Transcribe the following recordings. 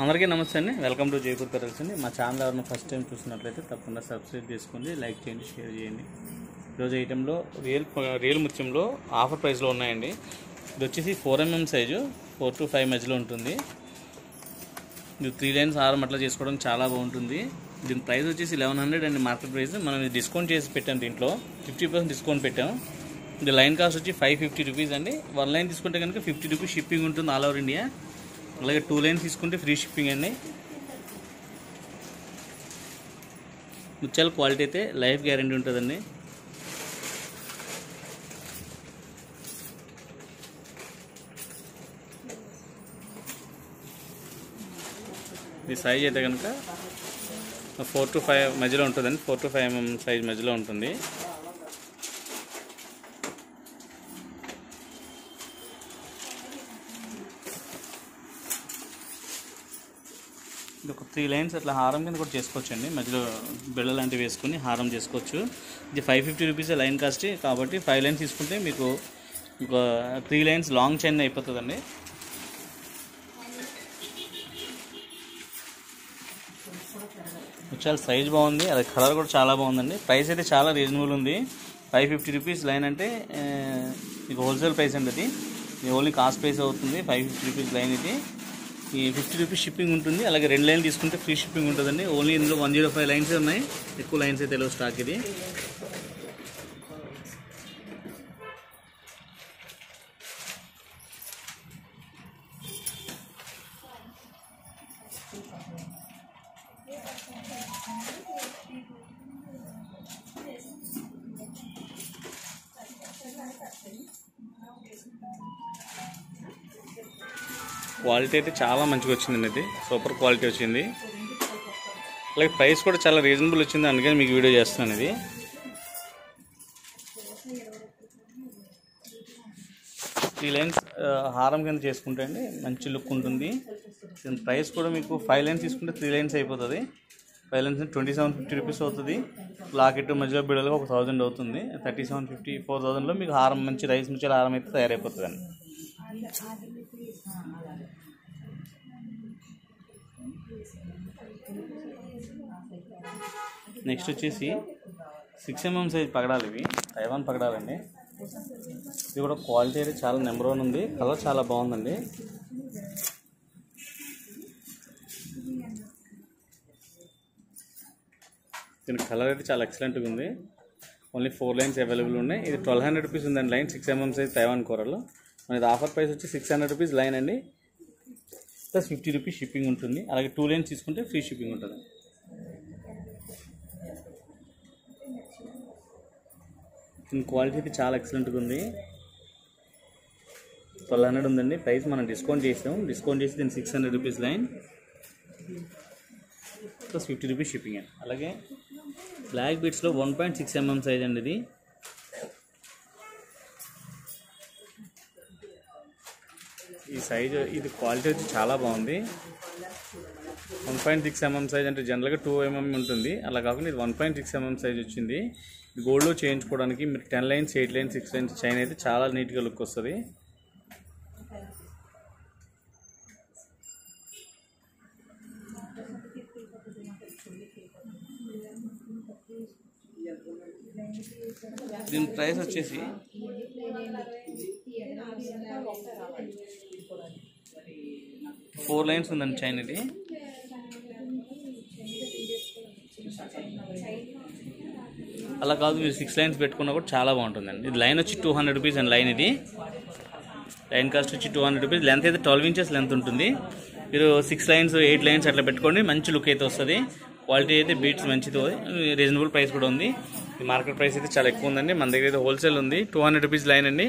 అందరికీ నమస్తే అండి. వెల్కమ్ టు జైపూర్ పెరల్స్ అండి. మా ఛానల్ ఎవరైనా ఫస్ట్ టైం చూసినట్లయితే తప్పకుండా సబ్స్క్రైబ్ చేసుకోండి, లైక్ చేయండి, షేర్ చేయండి. ఈరోజు ఐటెంలో రియల్ ముత్యంలో ఆఫర్ ప్రైస్లో ఉన్నాయండి. ఇది వచ్చేసి 4mm సైజు, 4 to 5 మధ్యలో ఉంటుంది. ఇది 3 లైన్స్ హారం అట్లా చేసుకోవడం చాలా బాగుంటుంది. దీని ప్రైస్ వచ్చేసి 1100 అండి మార్కెట్ ప్రైస్. మనం ఇది డిస్కౌంట్ చేసి పెట్టాం, దీంట్లో 50% డిస్కౌంట్ పెట్టాం. ఇది లైన్ కాస్ట్ వచ్చి 550 రూపీస్ అండి. 1 లైన్ తీసుకుంటే కనుక 50 రూపీస్ షిప్పింగ్ ఉంటుంది ఆల్ ఓవర్ ఇండియా. అలాగే 2 లైన్స్ తీసుకుంటే ఫ్రీ షిప్పింగ్ అండి. ముత్యాల క్వాలిటీ అయితే లైఫ్ గ్యారంటీ ఉంటుందండి. ఈ సైజ్ అయితే కనుక 4 to 5 మధ్యలో ఉంటుందండి. 4 to 5 mm సైజ్ మధ్యలో ఉంటుంది. ఇది ఒక 3 లైన్స్ అట్లా హారం కింద కూడా చేసుకోవచ్చు అండి. మధ్యలో బెళ్ళ లాంటివి వేసుకుని హారం చేసుకోవచ్చు. ఇది 550 రూపీస్ లైన్ కాస్ట్ కాబట్టి 5 లైన్స్ తీసుకుంటే మీకు ఒక 3 లైన్స్ లాంగ్ చైన్ అయిపోతుందండి. చాలా సైజ్ బాగుంది, అది కలర్ కూడా చాలా బాగుందండి. ప్రైస్ అయితే చాలా రీజనబుల్ ఉంది. 550 రూపీస్ లైన్ అంటే మీకు హోల్సేల్ ప్రైస్ అండి. ఇది ఓన్లీ కాస్ట్ ప్రైస్ అవుతుంది. 550 రూపీస్ లైన్ ఇది. ఈ 50 రూపీస్ షిప్పింగ్ ఉంటుంది. అలాగే 2 లైన్లు తీసుకుంటే ఫ్రీ షిప్పింగ్ ఉంటుందండి. ఓన్లీ ఇందులో 105 లైన్స్ ఉన్నాయి, ఎక్కువ లైన్స్ అయితే లేవు స్టాక్. ఇది క్వాలిటీ అయితే చాలా మంచిగా వచ్చిందండి. ఇది సూపర్ క్వాలిటీ వచ్చింది. అలాగే ప్రైస్ కూడా చాలా రీజనబుల్ వచ్చింది, అందుకని మీకు వీడియో చేస్తున్నాను. ఇది ఈ లైన్స్ హారం కింద చేసుకుంటే అండి మంచి లుక్ ఉంటుంది. దీని ప్రైస్ కూడా మీకు 5 లైన్స్ తీసుకుంటే 3 లైన్స్ అయిపోతుంది. 5 లైన్స్ 2750 రూపీస్ అవుతుంది. లాకెట్ మధ్యలో బిడలుగా 1000 అవుతుంది. 3750 4000లో మీకు హారం మంచి రైస్ ముచ్చాల హారం అయితే తయారైపోతుందండి. నెక్స్ట్ వచ్చేసి 6mm సైజ్ పగడాలు. ఇవి తైవాన్ పగడాలండి. ఇది కూడా క్వాలిటీ అయితే చాలా నెంబర్ 1 ఉంది. కలర్ చాలా బాగుందండి. దీని కలర్ అయితే చాలా ఎక్సలెంట్గా ఉంది. ఓన్లీ 4 లైన్స్ అవైలబుల్ ఉన్నాయి. ఇది 1200 రూపీస్ ఉందండి లైన్. 6mm సైజ్ తైవాన్ కూరలు. మనది ఆఫర్ ప్రైస్ వచ్చి 600 రూపీస్ లైన్ అండి, ప్లస్ 50 రూపీస్ షిప్పింగ్ ఉంటుంది. అలాగే 2 లైన్స్ తీసుకుంటే ఫ్రీ షిప్పింగ్ ఉంటుంది. దీని క్వాలిటీ అయితే చాలా ఎక్సలెంట్గా ఉంది. 1200 ఉందండి ప్రైస్. మనం డిస్కౌంట్ చేసాం. డిస్కౌంట్ చేసి దీన్ని 600 rupees line plus 50 rupees shipping అండి. అలాగే బ్లాక్ బీట్స్లో 1.6mm సైజ్ అండి. ఇది ఈ సైజు ఇది క్వాలిటీ వచ్చి చాలా బాగుంది. 1.6mm సైజ్ అంటే జనరల్గా 2mm ఉంటుంది, అలా కాకుండా ఇది 1.6mm సైజ్ వచ్చింది. గోల్డ్లో చేయించుకోవడానికి మీరు 10 లైన్స్ 8 లైన్స్ 6 లైన్స్ చైన్ అయితే చాలా నీట్గా లుక్ వస్తుంది. దీని ప్రైస్ వచ్చేసి 4 లైన్స్ ఉందండి చైన్. ఇది అలా కాదు, మీరు 6 లైన్స్ పెట్టుకున్నా కూడా చాలా బాగుంటుందండి. ఇది లైన్ వచ్చి 200 రూపీస్ అండి లైన్. ఇది లైన్ కాస్ట్ వచ్చి 200 రూపీస్. లెంత్ అయితే 12 ఇంచెస్ లెంత్ ఉంటుంది. మీరు 6 లైన్స్ 8 లైన్స్ అట్లా పెట్టుకోండి, మంచి లుక్ అయితే వస్తుంది. క్వాలిటీ అయితే బీట్స్ మంచిది, రీజనబుల్ ప్రైస్ కూడా ఉంది. ఈ మార్కెట్ ప్రైస్ అయితే చాలా ఎక్కువ ఉందండి. మన దగ్గర అయితే హోల్సేల్ ఉంది. 200 రూపీస్ లైన్ అండి,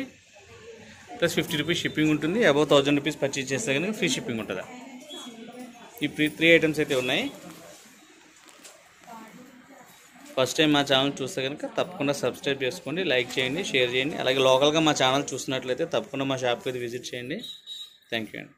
ప్లస్ 50 రూపీస్ షిప్పింగ్ ఉంటుంది. అబౌవ్ 1000 రూపీస్ పర్చేజ్ చేస్తే కనుక ఫ్రీ షిప్పింగ్ ఉంటుంది. ఈ 3 ఐటమ్స్ అయితే ఉన్నాయి. ఫస్ట్ టైం మా ఛానల్ చూస్తే కనుక తప్పకుండా సబ్స్క్రైబ్ చేసుకోండి, లైక్ చేయండి, షేర్ చేయండి. అలాగే లోకల్గా మా ఛానల్ చూసినట్లయితే తప్పకుండా మా షాప్కి అయితే విజిట్ చేయండి. థ్యాంక్ యూ అండి.